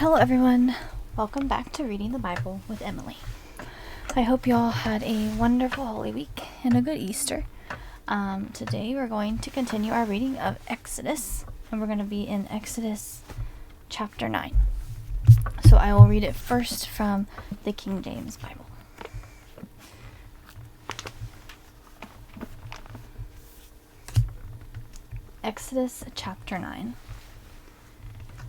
Hello everyone, welcome back to Reading the Bible with Emily. I hope you all had a wonderful Holy Week and a good Easter. Today we're going to continue our reading of Exodus, and we're going to be in Exodus chapter 9. So I will read it first from the King James Bible. Exodus chapter 9.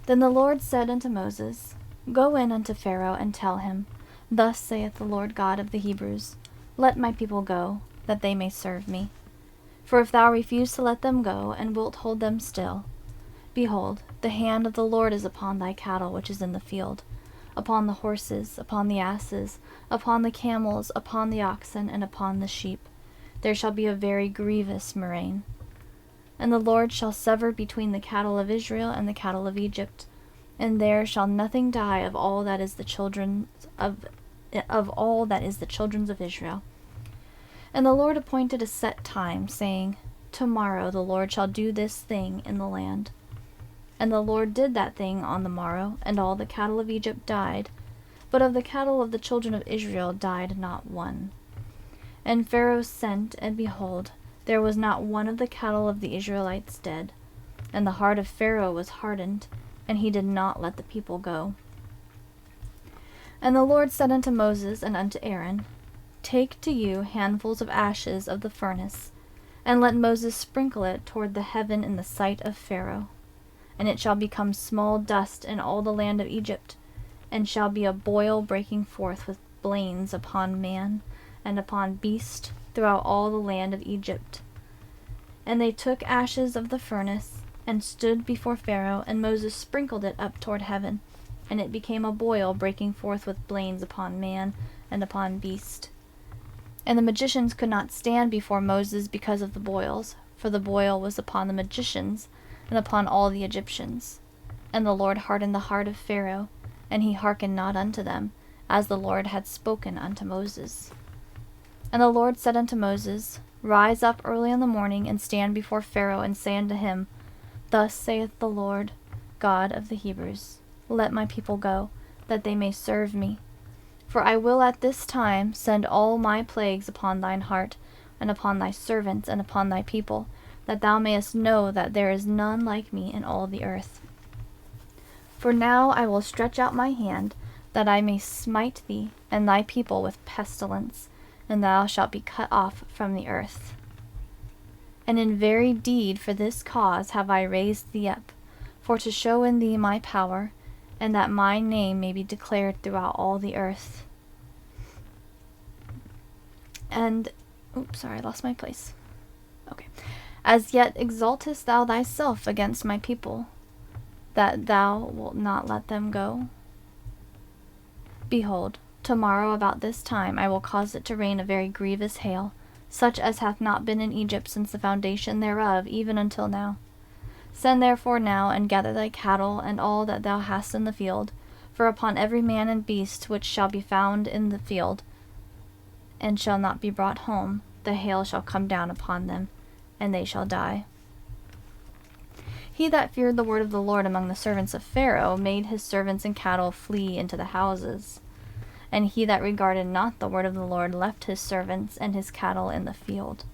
Then the Lord said unto Moses, Go in unto Pharaoh, and tell him, Thus saith the Lord God of the Hebrews, Let my people go, that they may serve me. For if thou refuse to let them go, and wilt hold them still, behold, the hand of the Lord is upon thy cattle which is in the field, upon the horses, upon the asses, upon the camels, upon the oxen, and upon the sheep. There shall be a very grievous murrain. And the Lord shall sever between the cattle of Israel and the cattle of Egypt, and there shall nothing die of all that is the children of Israel. And the Lord appointed a set time, saying, Tomorrow the Lord shall do this thing in the land. And the Lord did that thing on the morrow, and all the cattle of Egypt died, but of the cattle of the children of Israel died not one. And Pharaoh sent, and behold, there was not one of the cattle of the Israelites dead. And the heart of Pharaoh was hardened, and he did not let the people go. And the Lord said unto Moses and unto Aaron, Take to you handfuls of ashes of the furnace, and let Moses sprinkle it toward the heaven in the sight of Pharaoh. And it shall become small dust in all the land of Egypt, and shall be a boil breaking forth with blains upon man and upon beast throughout all the land of Egypt. And they took ashes of the furnace, and stood before Pharaoh, and Moses sprinkled it up toward heaven, and it became a boil breaking forth with blains upon man and upon beast. And the magicians could not stand before Moses because of the boils, for the boil was upon the magicians, and upon all the Egyptians. And the Lord hardened the heart of Pharaoh, and he hearkened not unto them, as the Lord had spoken unto Moses. And the Lord said unto Moses, Rise up early in the morning, and stand before Pharaoh, and say unto him, Thus saith the Lord God of the Hebrews, Let my people go, that they may serve me. For I will at this time send all my plagues upon thine heart, and upon thy servants, and upon thy people, that thou mayest know that there is none like me in all the earth. For now I will stretch out my hand, that I may smite thee and thy people with pestilence, and thou shalt be cut off from the earth. And in very deed for this cause have I raised thee up, for to show in thee my power, and that my name may be declared throughout all the earth. And, I lost my place. Okay. As yet exaltest thou thyself against my people, that thou wilt not let them go? Behold, tomorrow about this time I will cause it to rain a very grievous hail, such as hath not been in Egypt since the foundation thereof, even until now. Send therefore now, and gather thy cattle, and all that thou hast in the field, for upon every man and beast which shall be found in the field, and shall not be brought home, the hail shall come down upon them, and they shall die. He that feared the word of the Lord among the servants of Pharaoh made his servants and cattle flee into the houses. And he that regarded not the word of the Lord left his servants and his cattle in the field.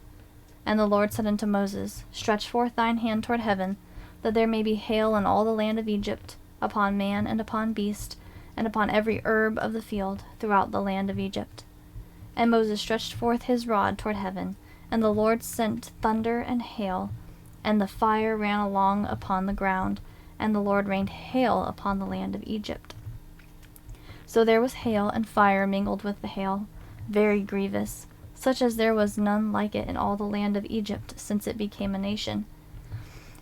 And the Lord said unto Moses, Stretch forth thine hand toward heaven, that there may be hail in all the land of Egypt, upon man and upon beast, and upon every herb of the field, throughout the land of Egypt. And Moses stretched forth his rod toward heaven, and the Lord sent thunder and hail, and the fire ran along upon the ground, and the Lord rained hail upon the land of Egypt. So there was hail and fire mingled with the hail, very grievous, such as there was none like it in all the land of Egypt since it became a nation.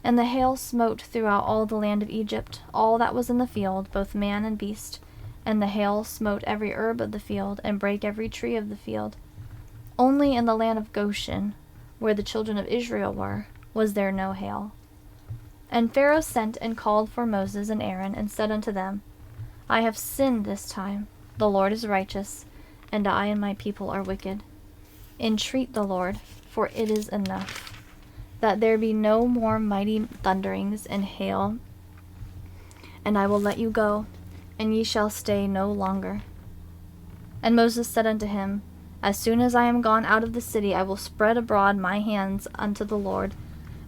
And the hail smote throughout all the land of Egypt, all that was in the field, both man and beast. And the hail smote every herb of the field, and brake every tree of the field. Only in the land of Goshen, where the children of Israel were, was there no hail. And Pharaoh sent and called for Moses and Aaron, and said unto them, I have sinned this time. The Lord is righteous, and I and my people are wicked. Entreat the Lord, for it is enough, that there be no more mighty thunderings and hail, and I will let you go, and ye shall stay no longer. And Moses said unto him, As soon as I am gone out of the city, I will spread abroad my hands unto the Lord,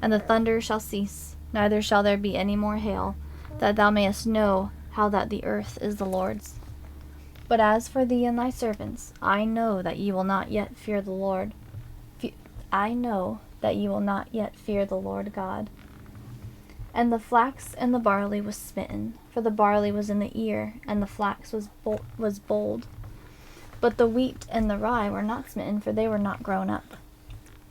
and the thunder shall cease, neither shall there be any more hail, that thou mayest know how that the earth is the Lord's. But as for thee and thy servants, I know that ye will not yet fear the Lord. I know that ye will not yet fear the Lord God. And the flax and the barley was smitten, for the barley was in the ear, and the flax was bold. But the wheat and the rye were not smitten, for they were not grown up.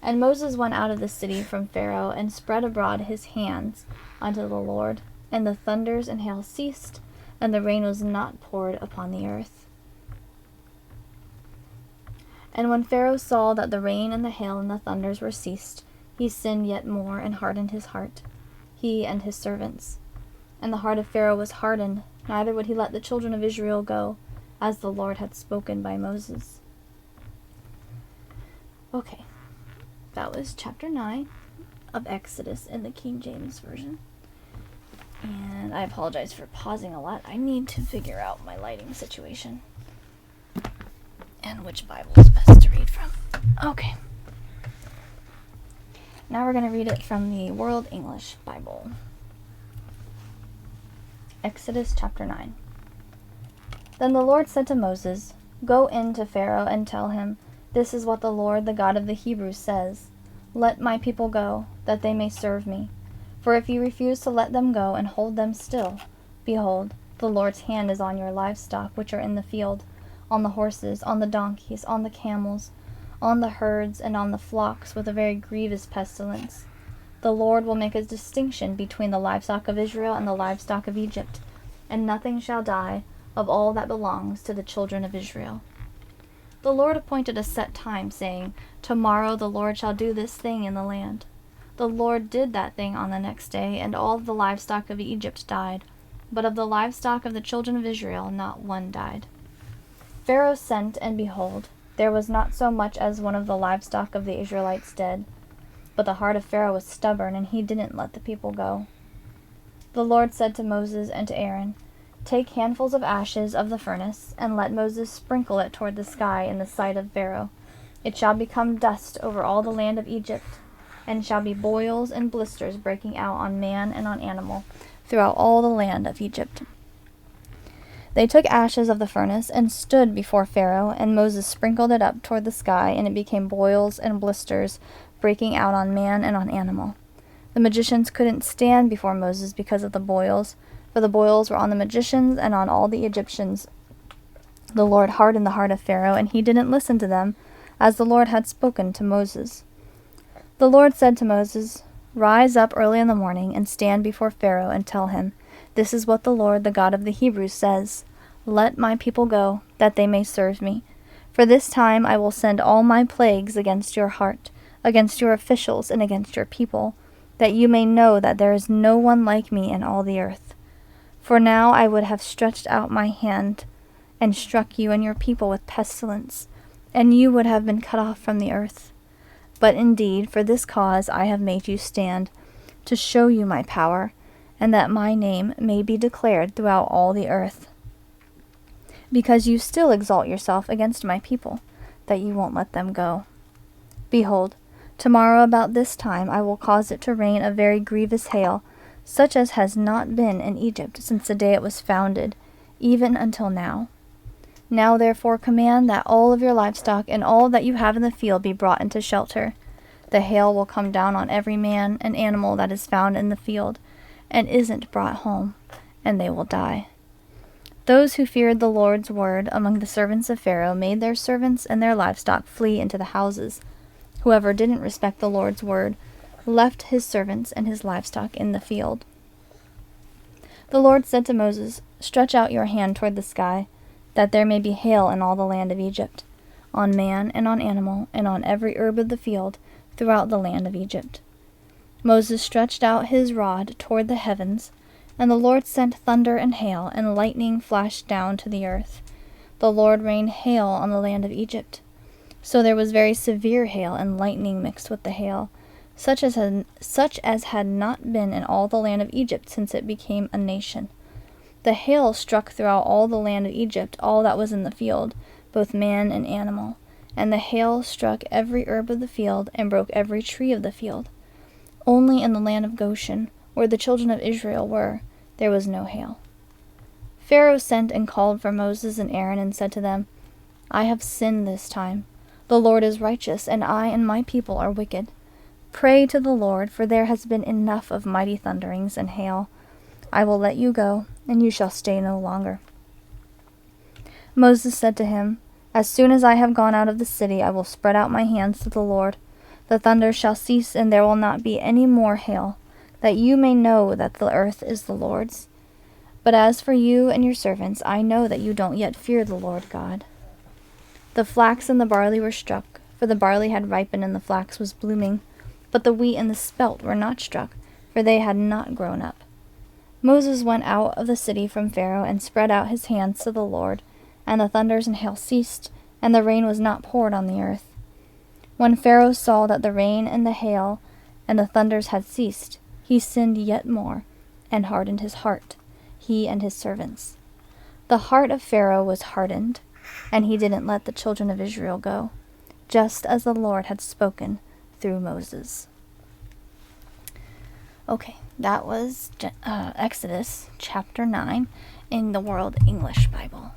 And Moses went out of the city from Pharaoh, and spread abroad his hands unto the Lord. And the thunders and hail ceased, and the rain was not poured upon the earth. And when Pharaoh saw that the rain and the hail and the thunders were ceased, he sinned yet more, and hardened his heart, he and his servants. And the heart of Pharaoh was hardened, neither would he let the children of Israel go, as the Lord had spoken by Moses. Okay, that was chapter 9 of Exodus in the King James Version. And I apologize for pausing a lot. I need to figure out my lighting situation and which Bible is best to read from. Okay. Now we're going to read it from the World English Bible. Exodus chapter 9. Then the Lord said to Moses, Go in to Pharaoh and tell him, This is what the Lord, the God of the Hebrews, says. Let my people go, that they may serve me. For if you refuse to let them go and hold them still, behold, the Lord's hand is on your livestock which are in the field, on the horses, on the donkeys, on the camels, on the herds, and on the flocks, with a very grievous pestilence. The Lord will make a distinction between the livestock of Israel and the livestock of Egypt, and nothing shall die of all that belongs to the children of Israel. The Lord appointed a set time, saying, Tomorrow the Lord shall do this thing in the land. The Lord did that thing on the next day, and all the livestock of Egypt died, but of the livestock of the children of Israel not one died. Pharaoh sent, and behold, there was not so much as one of the livestock of the Israelites dead. But the heart of Pharaoh was stubborn, and he didn't let the people go. The Lord said to Moses and to Aaron, Take handfuls of ashes of the furnace, and let Moses sprinkle it toward the sky in the sight of Pharaoh. It shall become dust over all the land of Egypt, and shall be boils and blisters breaking out on man and on animal throughout all the land of Egypt. They took ashes of the furnace and stood before Pharaoh, and Moses sprinkled it up toward the sky, and it became boils and blisters breaking out on man and on animal. The magicians couldn't stand before Moses because of the boils, for the boils were on the magicians and on all the Egyptians. The Lord hardened the heart of Pharaoh, and he didn't listen to them, as the Lord had spoken to Moses. The Lord said to Moses, Rise up early in the morning, and stand before Pharaoh, and tell him, This is what the Lord, the God of the Hebrews, says. Let my people go, that they may serve me. For this time I will send all my plagues against your heart, against your officials, and against your people, that you may know that there is no one like me in all the earth. For now I would have stretched out my hand, and struck you and your people with pestilence, and you would have been cut off from the earth. But indeed, for this cause I have made you stand, to show you my power, and that my name may be declared throughout all the earth. Because you still exalt yourself against my people, that you won't let them go. Behold, tomorrow about this time I will cause it to rain a very grievous hail, such as has not been in Egypt since the day it was founded, even until now. Now therefore command that all of your livestock and all that you have in the field be brought into shelter. The hail will come down on every man and animal that is found in the field, and isn't brought home, and they will die. Those who feared the Lord's word among the servants of Pharaoh made their servants and their livestock flee into the houses. Whoever didn't respect the Lord's word left his servants and his livestock in the field. The Lord said to Moses, Stretch out your hand toward the sky, that there may be hail in all the land of Egypt, on man and on animal, and on every herb of the field throughout the land of Egypt. Moses stretched out his rod toward the heavens, and the Lord sent thunder and hail, and lightning flashed down to the earth. The Lord rained hail on the land of Egypt. So there was very severe hail and lightning mixed with the hail, such as had not been in all the land of Egypt since it became a nation. The hail struck throughout all the land of Egypt, all that was in the field, both man and animal. And the hail struck every herb of the field, and broke every tree of the field. Only in the land of Goshen, where the children of Israel were, there was no hail. Pharaoh sent and called for Moses and Aaron, and said to them, I have sinned this time. The Lord is righteous, and I and my people are wicked. Pray to the Lord, for there has been enough of mighty thunderings and hail. I will let you go, and you shall stay no longer. Moses said to him, As soon as I have gone out of the city, I will spread out my hands to the Lord. The thunder shall cease, and there will not be any more hail, that you may know that the earth is the Lord's. But as for you and your servants, I know that you don't yet fear the Lord God. The flax and the barley were struck, for the barley had ripened and the flax was blooming. But the wheat and the spelt were not struck, for they had not grown up. Moses went out of the city from Pharaoh, and spread out his hands to the Lord, and the thunders and hail ceased, and the rain was not poured on the earth. When Pharaoh saw that the rain and the hail and the thunders had ceased, he sinned yet more, and hardened his heart, he and his servants. The heart of Pharaoh was hardened, and he didn't let the children of Israel go, just as the Lord had spoken through Moses. Okay, that was Exodus chapter 9 in the World English Bible.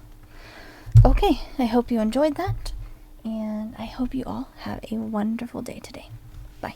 Okay, I hope you enjoyed that, and I hope you all have a wonderful day today. Bye.